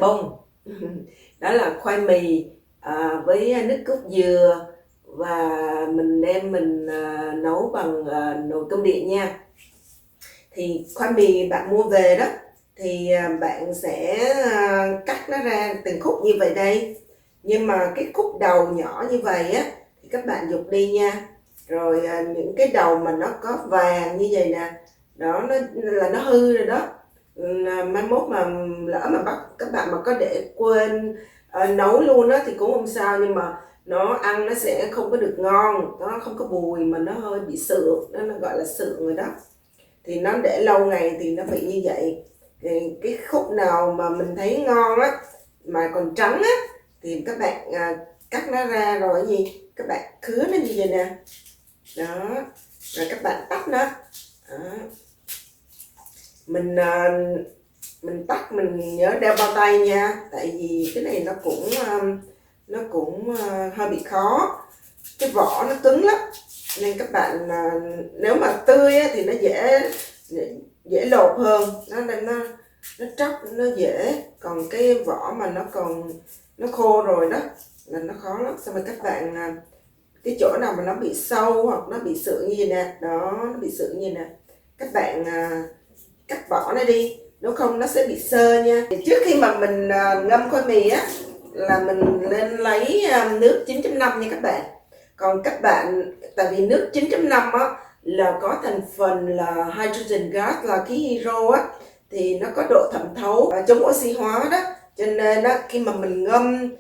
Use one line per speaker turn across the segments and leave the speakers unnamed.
bông. Đó là khoai mì với nước cốt dừa, và mình đem nấu bằng nồi cơm điện nha. Thì khoai mì bạn mua về đó thì bạn sẽ cắt nó ra từng khúc như vậy đây, nhưng mà cái khúc đầu nhỏ như vậy á thì các bạn giục đi nha. Rồi những cái đầu mà nó có vàng như vậy nè, đó nó hư rồi đó. Mai mốt mà lỡ mà các bạn mà có để quên nấu luôn đó thì cũng không sao, nhưng mà nó ăn nó sẽ không có được ngon, nó không có bùi mà nó hơi bị sượng, nó gọi là sượng rồi đó. Thì nó để lâu ngày thì nó bị như vậy. Thì cái khúc nào mà mình thấy ngon á mà còn trắng á thì các bạn cắt nó ra, rồi các bạn khứa nó như vậy nè, đó, rồi các bạn tách nó. Đó. Mình tắt mình nhớ đeo bao tay nha, tại vì cái này nó cũng hơi bị khó, cái vỏ nó cứng lắm, nên các bạn nếu mà tươi á, thì nó dễ lột hơn, nó tróc nó dễ, còn cái vỏ mà nó khô rồi đó là nó khó lắm. Xong rồi các bạn cái chỗ nào mà nó bị sâu hoặc nó bị sượng như vậy nè, đó, nó bị sượng như vậy nè, các bạn cắt vỏ nó đi, nếu không nó sẽ bị xơ nha. Thì trước khi mà mình ngâm khoai mì á là mình lên lấy nước 9.5 nha các bạn. Còn các bạn, tại vì nước 9.5 á là có thành phần là hydrogen gas, là khí hydro á, thì nó có độ thẩm thấu và chống oxy hóa đó, cho nên á khi mà mình ngâm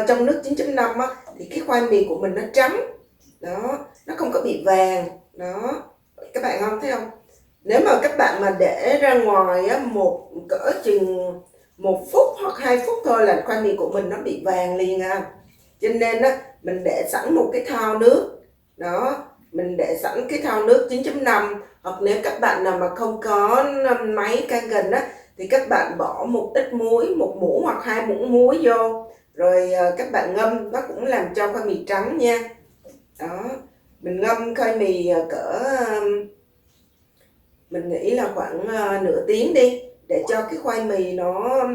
trong nước 9.5 á thì cái khoai mì của mình nó trắng đó, nó không có bị vàng đó, các bạn không thấy không? Nếu mà các bạn mà để ra ngoài á cỡ chừng 1 phút hoặc 2 phút thôi là khoai mì của mình nó bị vàng liền à. Cho nên á mình để sẵn một cái thau nước đó, mình để sẵn cái thau nước 9.5, hoặc nếu các bạn nào mà không có máy Kangen á thì các bạn bỏ một ít muối, 1 muỗng hoặc 2 muỗng muối vô, rồi các bạn ngâm, nó cũng làm cho khoai mì trắng nha. Đó, mình ngâm khoai mì cỡ mình nghĩ là khoảng nửa tiếng đi, để cho cái khoai mì nó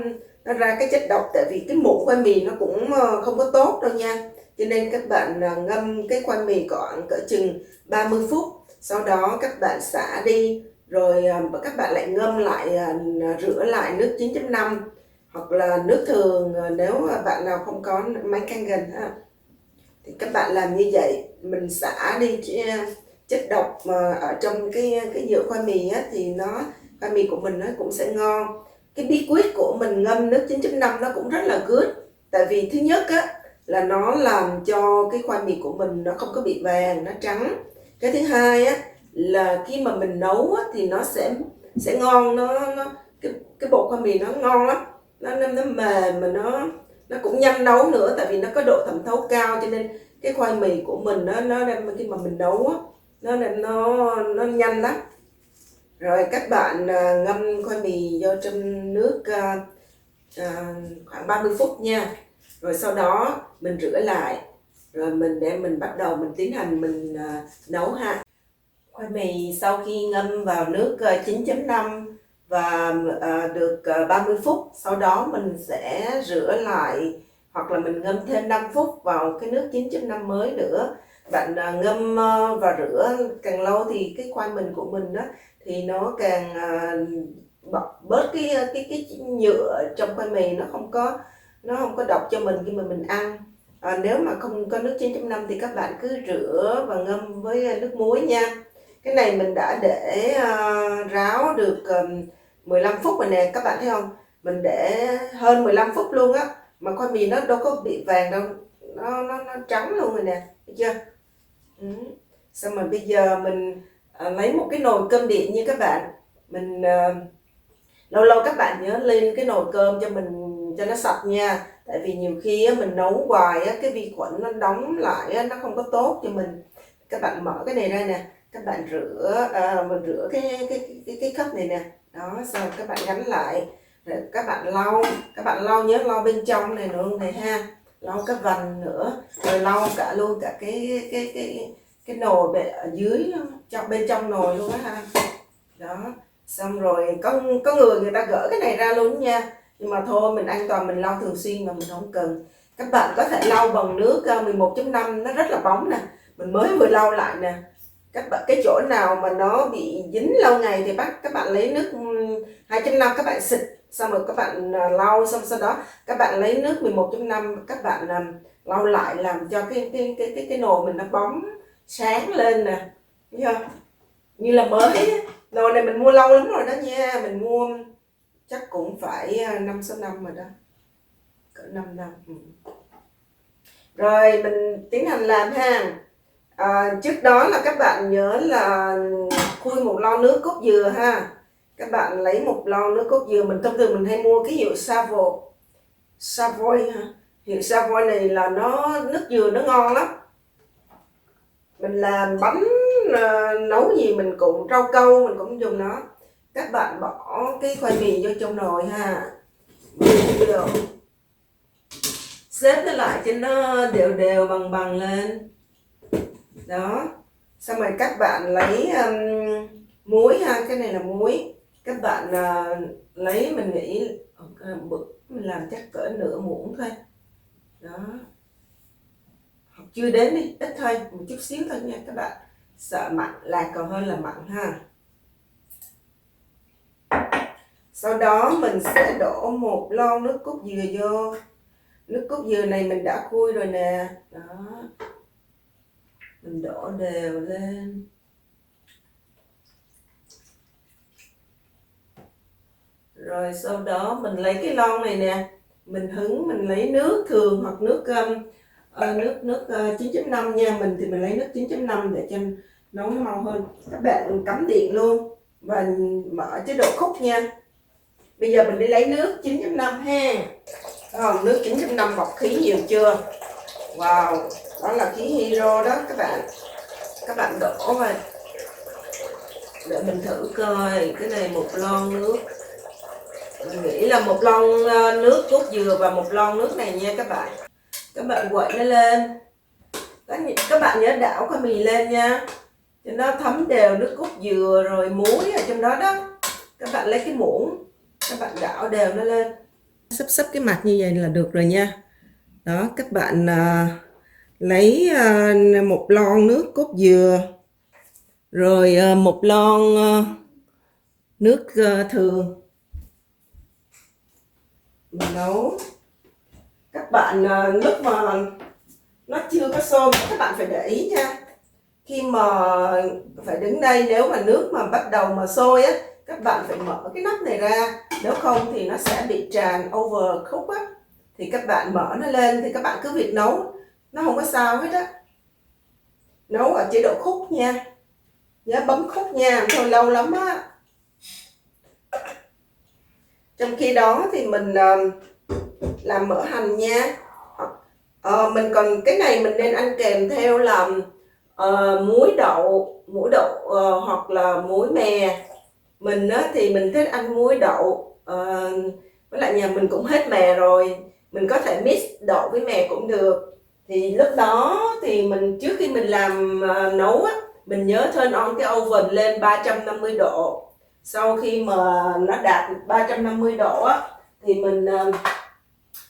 ra cái chất độc, tại vì cái mủ khoai mì nó cũng không có tốt đâu nha. Cho nên các bạn ngâm cái khoai mì khoảng cỡ chừng 30 phút, sau đó các bạn xả đi, rồi các bạn lại ngâm lại, rửa lại nước 9.5 hoặc là nước thường, nếu bạn nào không có máy Kangen ha thì các bạn làm như vậy, mình xả đi chất độc mà ở trong cái nhựa khoai mì á, thì khoai mì của mình nó cũng sẽ ngon. Cái bí quyết của mình ngâm nước 9.5 nó cũng rất là good, tại vì thứ nhất á là nó làm cho cái khoai mì của mình nó không có bị vàng, nó trắng. Cái thứ hai á là khi mà mình nấu á thì nó sẽ ngon, cái bột khoai mì nó ngon lắm, nó mềm mà nó cũng nhanh nấu nữa, tại vì nó có độ thẩm thấu cao, cho nên cái khoai mì của mình nó khi mà mình nấu á nó nhanh lắm. Rồi các bạn ngâm khoai mì vô trong nước khoảng 30 phút nha, rồi sau đó mình rửa lại, rồi mình bắt đầu mình tiến hành mình nấu ha. Khoai mì sau khi ngâm vào nước 9.5 và được 30 phút, sau đó mình sẽ rửa lại, hoặc là mình ngâm thêm 5 phút vào cái nước 9.5 mới nữa. Bạn ngâm và rửa càng lâu thì cái khoai mì của mình á thì nó càng bớt cái nhựa trong khoai mì, nó không có độc cho mình khi mà mình ăn. Nếu mà không có nước 9.5 thì các bạn cứ rửa và ngâm với nước muối nha. Cái này mình đã để ráo được 15 phút rồi nè, các bạn thấy không? Mình để hơn 15 phút luôn á, mà khoai mì nó đâu có bị vàng đâu, nó trắng luôn rồi nè, thấy chưa? Xong rồi bây giờ mình lấy một cái nồi cơm điện như các bạn. Mình lâu lâu các bạn nhớ lên cái nồi cơm cho mình cho nó sạch nha, tại vì nhiều khi á, mình nấu hoài á, cái vi khuẩn nó đóng lại á, nó không có tốt cho mình. Các bạn mở cái này ra nè, các bạn mình rửa cái khớp này nè, đó, xong các bạn gắn lại, rồi các bạn lau nhớ lau bên trong này nữa này ha, lau cái vành nữa, rồi lau luôn cả cái nồi ở dưới bên trong nồi luôn á ha. Đó, xong rồi có người ta gỡ cái này ra luôn nha, nhưng mà thôi mình an toàn mình lau thường xuyên mà mình không cần. Các bạn có thể lau bằng nước 11.5, nó rất là bóng nè, mình mới vừa lau lại nè. Các bạn cái chỗ nào mà nó bị dính lâu ngày thì các bạn lấy nước 2.5 các bạn xịt, xong rồi các bạn lau, xong sau đó các bạn lấy nước 11.5 các bạn lau lại, làm cho cái nồi mình nó bóng sáng lên nè, thấy chưa, như là mới. Nồi này mình mua lâu lắm rồi đó nha, mình mua chắc cũng phải 5-6 năm rồi đó, cỡ 5 năm. Rồi mình tiến hành làm ha. Trước đó là các bạn nhớ là khui một lon nước cốt dừa ha. Các bạn lấy một lon nước cốt dừa, mình thông thường mình hay mua cái hiệu Savoy ha. Hiệu Savoy này là nó nước dừa nó ngon lắm. Mình làm bánh nấu gì mình cũng rau câu mình cũng dùng nó. Các bạn bỏ cái khoai mì vô trong nồi ha. Xếp nó lại cho nó đều đều bằng bằng lên. Đó. Xong rồi các bạn lấy muối ha, cái này là muối. Các bạn lấy, mình nghĩ bự mình làm chắc cỡ nửa muỗng thôi. Đó. Hoặc chưa đến đi, ít thôi, một chút xíu thôi nha các bạn. Sợ mặn là còn hơn là mặn ha. Sau đó mình sẽ đổ một lon nước cốt dừa vô. Nước cốt dừa này mình đã khui rồi nè. Đó. Mình đổ đều lên. Rồi sau đó mình lấy cái lon này nè, mình hứng, mình lấy nước thường hoặc nước 9.5 nha. Mình thì mình lấy nước 9.5 để cho nấu nó mau hơn. Các bạn cắm điện luôn và mở chế độ khúc nha. Bây giờ mình đi lấy nước 9.5 ha. Nước 9.5 bọc khí nhiều chưa? Wow, đó là khí hydro đó các bạn. Các bạn đổ vào. Để mình thử coi, cái này một lon nước. Mình nghĩ là một lon nước cốt dừa và một lon nước này nha các bạn. Các bạn quậy nó lên. Các bạn nhớ đảo khoai mì lên nha, cho nó thấm đều nước cốt dừa rồi muối ở trong đó đó. Các bạn lấy cái muỗng, các bạn đảo đều nó lên. Sắp cái mặt như vậy là được rồi nha. Đó, các bạn lấy một lon nước cốt dừa, rồi một lon nước thường. Mình nấu. Các bạn lúc mà nó chưa có sôi, các bạn phải để ý nha. Khi mà phải đứng đây, nếu mà nước mà bắt đầu mà sôi á, các bạn phải mở cái nắp này ra, nếu không thì nó sẽ bị tràn overcook á. Thì các bạn mở nó lên thì các bạn cứ việc nấu, nó không có sao hết á. Nấu ở chế độ khúc nha, nhớ bấm khúc nha, thôi lâu lắm á. Trong khi đó thì mình làm mỡ hành nha. Mình còn cái này mình nên ăn kèm theo là muối đậu hoặc là muối mè. Mình thì mình thích ăn muối đậu, với lại nhà mình cũng hết mè rồi, mình có thể mix đậu với mè cũng được. Thì lúc đó thì mình trước khi mình làm nấu á, mình nhớ turn on cái oven lên 350 độ. Sau khi mà nó đạt 350 độ á thì mình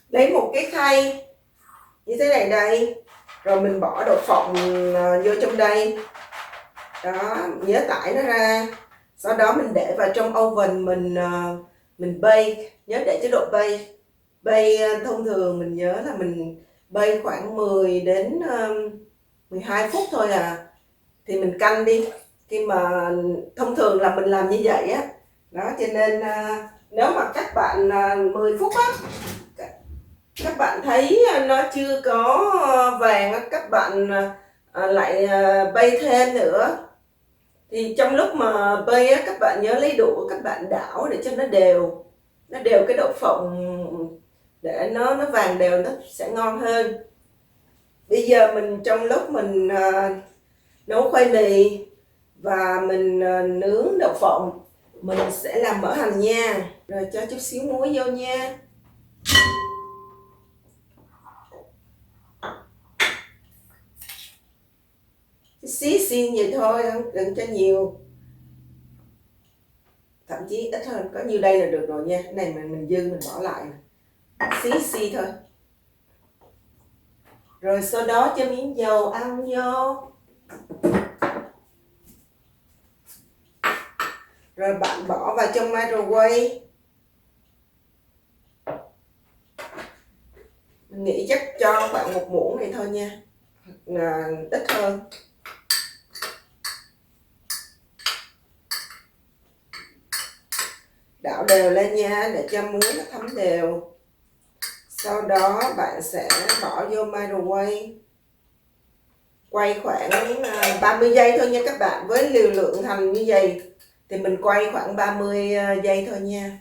lấy một cái khay như thế này đây, rồi mình bỏ đậu phộng vô trong đây. Đó, nhớ tải nó ra. Sau đó mình để vào trong oven, mình bake, nhớ để chế độ bake. Bake thông thường mình nhớ là mình bake khoảng 10 đến 12 phút thôi à. Thì mình canh đi. Khi mà thông thường là mình làm như vậy á. Đó, cho nên nếu mà các bạn 10 phút á, các bạn thấy nó chưa có vàng á, các bạn lại bay thêm nữa. Thì trong lúc mà bay á, các bạn nhớ lấy đũa các bạn đảo để cho nó đều cái đậu phộng, để nó vàng đều, nó sẽ ngon hơn. Bây giờ mình trong lúc mình nấu khoai mì và mình nướng đậu phộng, mình sẽ làm mỡ hành nha. Rồi cho chút xíu muối vô nha. Xí xin vậy thôi, đừng cho nhiều. thậm chí ít hơn, có nhiêu đây là được rồi nha. Cái này mình dư mình bỏ lại xí thôi. Rồi sau đó cho miếng dầu ăn vô. Rồi bạn bỏ vào trong microwave. Mình nghĩ chắc cho khoảng 1 muỗng này thôi nha, ít hơn. Đảo đều lên nha để cho muối nó thấm đều. Sau đó bạn sẽ bỏ vô microwave. Quay khoảng 30 giây thôi nha các bạn. Với liều lượng hành như vậy thì mình quay khoảng 30 giây thôi nha.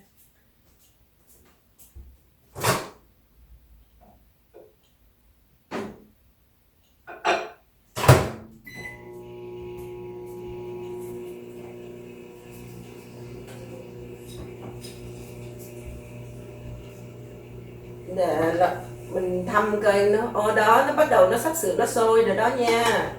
Để mình thăm coi nó đó, nó bắt đầu nó sắp sửa nó sôi rồi đó nha.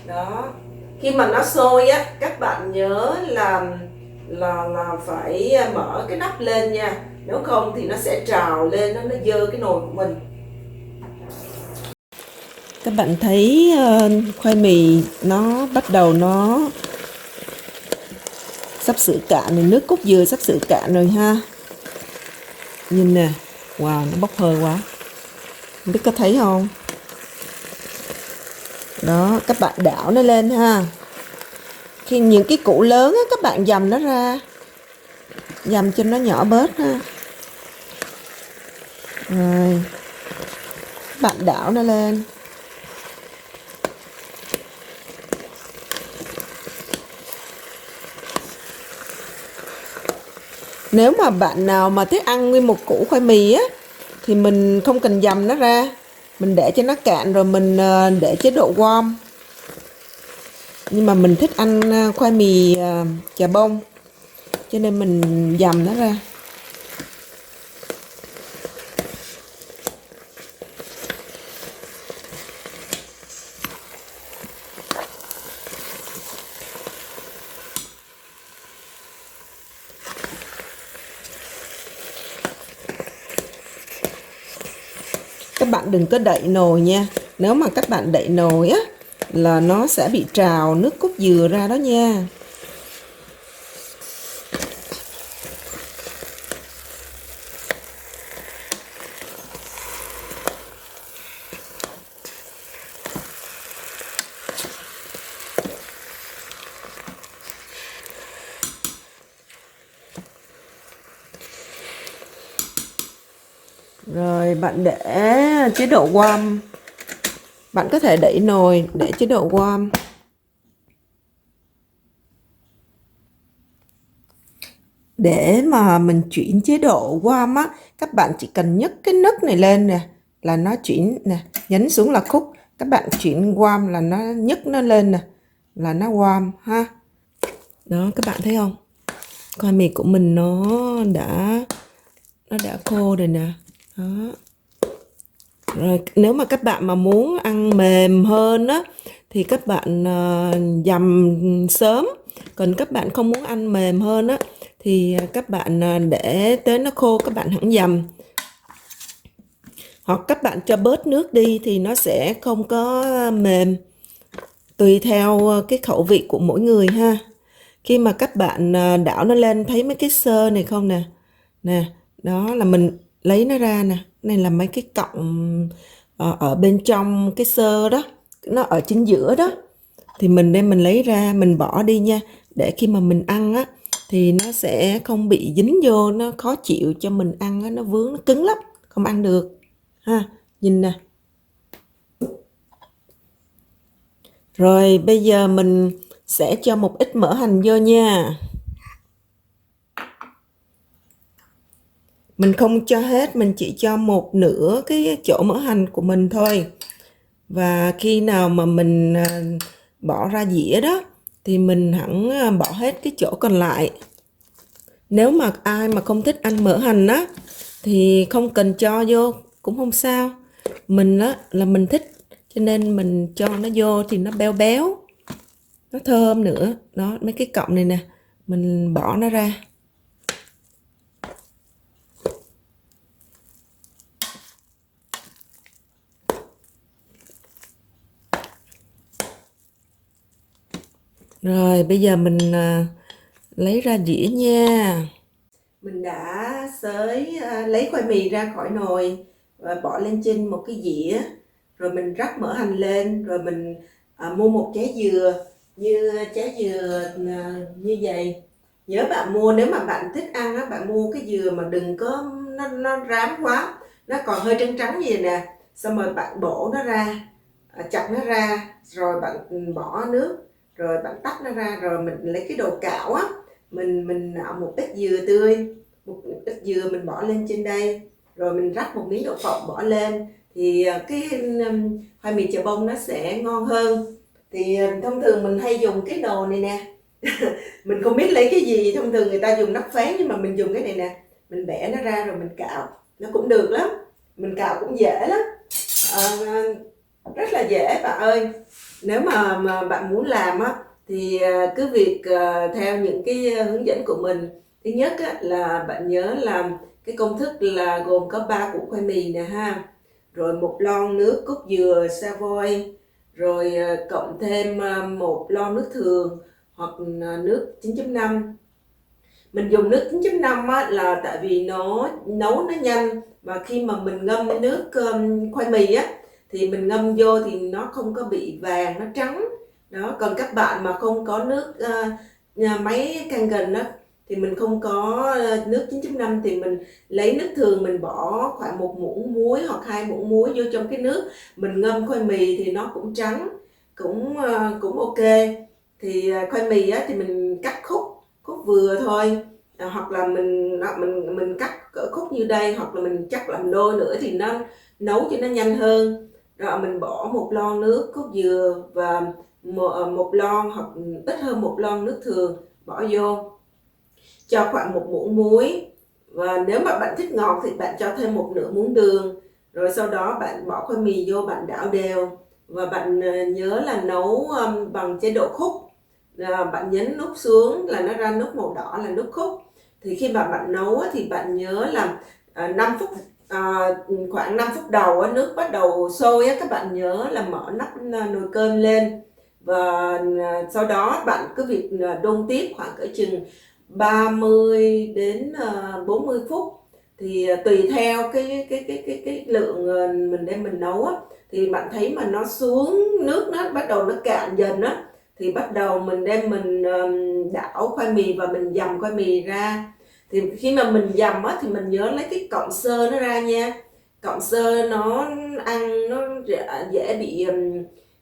Đó, khi mà nó sôi á, các bạn nhớ là phải mở cái nắp lên nha, nếu không thì nó sẽ trào lên, nó dơ cái nồi của mình. Các bạn thấy khoai mì nó bắt đầu nó sắp sửa cạn rồi, nước cốt dừa sắp sửa cạn rồi ha. Nhìn nè, wow, nó bốc hơi quá. Không biết có thấy không? Đó, các bạn đảo nó lên ha. Khi những cái củ lớn á, các bạn dầm nó ra, dầm cho nó nhỏ bớt ha. Rồi, các bạn đảo nó lên. Nếu mà bạn nào mà thích ăn nguyên một củ khoai mì á thì mình không cần dầm nó ra, mình để cho nó cạn rồi mình để chế độ warm. Nhưng mà mình thích ăn khoai mì chà bông cho nên mình dầm nó ra. Các bạn đừng có đậy nồi nha. Nếu mà các bạn đậy nồi á là nó sẽ bị trào nước cốt dừa ra đó nha. Rồi bạn để chế độ warm. Bạn có thể đậy nồi để chế độ warm. Để mà mình chuyển chế độ warm á, các bạn chỉ cần nhấc cái nấc này lên nè là nó chuyển nè, nhấn xuống là khúc. Các bạn chuyển warm là nó nhấc nó lên nè là nó warm ha. Đó, các bạn thấy không? Khoai mì của mình nó đã khô rồi nè. Đó. Rồi nếu mà các bạn mà muốn ăn mềm hơn á thì các bạn dầm sớm. Còn các bạn không muốn ăn mềm hơn á thì các bạn để tới nó khô các bạn hẳn dầm. Hoặc các bạn cho bớt nước đi thì nó sẽ không có mềm. Tùy theo cái khẩu vị của mỗi người ha. Khi mà các bạn đảo nó lên, thấy mấy cái xơ này không nè. Nè, đó là mình lấy nó ra nè. Này là mấy cái cọng ở bên trong cái xơ đó, nó ở chính giữa đó. Thì mình đem mình lấy ra, mình bỏ đi nha. Để khi mà mình ăn á thì nó sẽ không bị dính vô, nó khó chịu cho mình ăn á, nó vướng, nó cứng lắm, không ăn được ha. Nhìn nè. Rồi bây giờ mình sẽ cho một ít mỡ hành vô nha. Mình không cho hết, mình chỉ cho một nửa cái chỗ mỡ hành của mình thôi. Và khi nào mà mình bỏ ra dĩa đó thì mình hẳn bỏ hết cái chỗ còn lại. Nếu mà ai mà không thích ăn mỡ hành á thì không cần cho vô cũng không sao. Mình á là mình thích cho nên mình cho nó vô thì nó béo béo, nó thơm nữa. Đó, mấy cái cọng này nè, mình bỏ nó ra. Rồi bây giờ mình lấy ra đĩa nha. Mình đã lấy khoai mì ra khỏi nồi và bỏ lên trên một cái dĩa, rồi mình rắc mỡ hành lên, rồi mình mua một trái dừa, như trái dừa như vậy. Nhớ bạn mua, nếu mà bạn thích ăn á, bạn mua cái dừa mà đừng có nó rám quá, nó còn hơi trắng trắng như vậy nè. Xong rồi bạn bổ nó ra, chặt nó ra, rồi bạn bỏ nước, rồi bạn tách nó ra, rồi mình lấy cái đồ cạo á, mình nạo một ít dừa tươi, một ít dừa mình bỏ lên trên đây, rồi mình rắc một miếng đậu phộng bỏ lên, thì cái khoai mì chợ bông nó sẽ ngon hơn. Thì thông thường mình hay dùng cái đồ này nè. Mình không biết lấy cái gì, thông thường người ta dùng nắp phán, nhưng mà mình dùng cái này nè, mình bẻ nó ra rồi mình cạo, nó cũng được lắm, mình cạo cũng dễ lắm, rất là dễ bạn ơi. Nếu mà bạn muốn làm á thì cứ việc theo những cái hướng dẫn của mình. Thứ nhất á, là bạn nhớ làm cái công thức là gồm có 3 củ khoai mì nè ha, rồi một lon nước cốt dừa Savoy, rồi cộng thêm một lon nước thường hoặc nước 9.5. Mình dùng nước 9.5 á, là tại vì nó nấu nó nhanh, và khi mà mình ngâm nước khoai mì á thì mình ngâm vô thì nó không có bị vàng, nó trắng đó. Còn các bạn mà không có nước máy Kangen á thì mình không có nước 9.5 thì mình lấy nước thường, mình bỏ khoảng 1 muỗng muối hoặc 2 muỗng muối vô trong cái nước mình ngâm khoai mì thì nó cũng trắng, cũng ok. Thì khoai mì á thì mình cắt khúc vừa thôi, hoặc là mình cắt cỡ khúc như đây, hoặc là mình cắt làm đôi nữa thì nó nấu cho nó nhanh hơn. Rồi mình bỏ một lon nước cốt dừa và một lon hoặc ít hơn một lon nước thường bỏ vô, cho khoảng 1 muỗng muối, và nếu mà bạn thích ngọt thì bạn cho thêm 1/2 muỗng đường. Rồi sau đó bạn bỏ khoai mì vô, bạn đảo đều, và bạn nhớ là nấu bằng chế độ khúc. Bạn nhấn nút xuống là nó ra nút màu đỏ là nút khúc. Thì khi mà bạn nấu thì bạn nhớ là 5 phút, khoảng 5 phút đầu nước bắt đầu sôi, các bạn nhớ là mở nắp nồi cơm lên, và sau đó bạn cứ việc đun tiếp khoảng cỡ chừng 30 đến 40 phút. Thì tùy theo cái lượng mình đem mình nấu á, thì bạn thấy mà nó xuống nước, nó bắt đầu nó cạn dần á, thì bắt đầu mình đem mình đảo khoai mì và mình dầm khoai mì ra. Thì khi mà mình dầm á thì mình nhớ lấy cái cọng xơ nó ra nha. Cọng xơ nó ăn nó dễ bị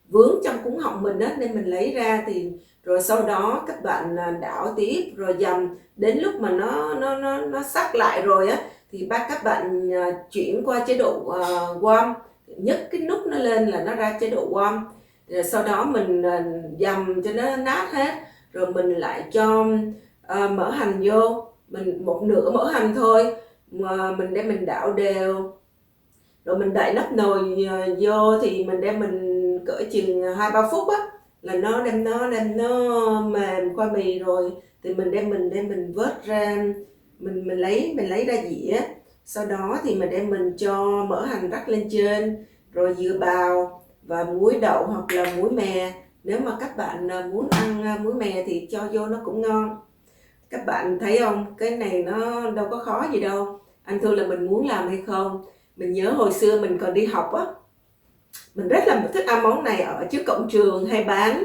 vướng trong cuống họng mình á, nên mình lấy ra. Thì rồi sau đó các bạn đảo tiếp rồi dầm, đến lúc mà nó sắc lại rồi á thì các bạn chuyển qua chế độ warm, nhấc cái nút nó lên là nó ra chế độ warm. Rồi sau đó mình dầm cho nó nát hết, rồi mình lại cho mỡ hành vô, mình 1/2 mỡ hành thôi, mà mình đem mình đảo đều, rồi mình đậy nắp nồi vô. Thì mình đem mình cỡ chừng 2-3 phút á là nó mềm khoai mì rồi. Thì mình đem mình vớt ra, mình lấy ra dĩa. Sau đó thì mình đem mình cho mỡ hành rắc lên trên, rồi dừa bào và muối đậu hoặc là muối mè. Nếu mà các bạn muốn ăn muối mè thì cho vô nó cũng ngon. Các bạn thấy không, cái này nó đâu có khó gì đâu, anh thua là mình muốn làm hay không. Mình nhớ hồi xưa mình còn đi học á, mình rất là thích ăn món này. Ở trước cổng trường hay bán,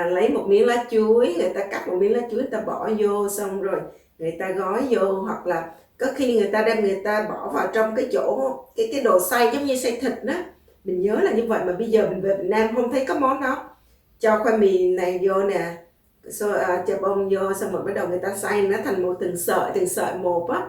lấy một miếng lá chuối, người ta cắt một miếng lá chuối, người ta bỏ vô, xong rồi người ta gói vô, hoặc là có khi người ta đem người ta bỏ vào trong cái chỗ cái đồ xay giống như xay thịt đó. Mình nhớ là như vậy, mà bây giờ mình về Việt Nam không thấy có món đó. Cho khoai mì này vô nè, chà bông vô, xong rồi bắt đầu người ta xay nó thành một từng sợi một á.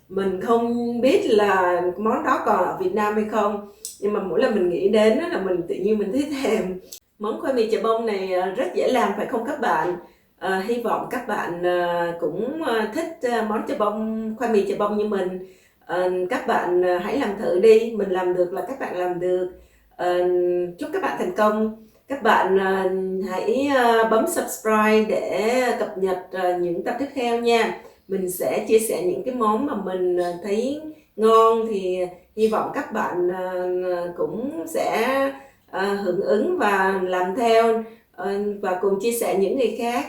Mình không biết là món đó còn ở Việt Nam hay không, nhưng mà mỗi lần mình nghĩ đến đó là mình tự nhiên mình thấy thèm. Món khoai mì chà bông này rất dễ làm phải không các bạn? Hy vọng các bạn cũng thích món khoai mì chà bông như mình. Các bạn hãy làm thử đi, mình làm được là các bạn làm được. Chúc các bạn thành công. Các bạn hãy bấm subscribe để cập nhật những tập tiếp theo nha. Mình sẽ chia sẻ những cái món mà mình thấy ngon, thì hy vọng các bạn cũng sẽ hưởng ứng và làm theo.
và cùng chia sẻ những người khác.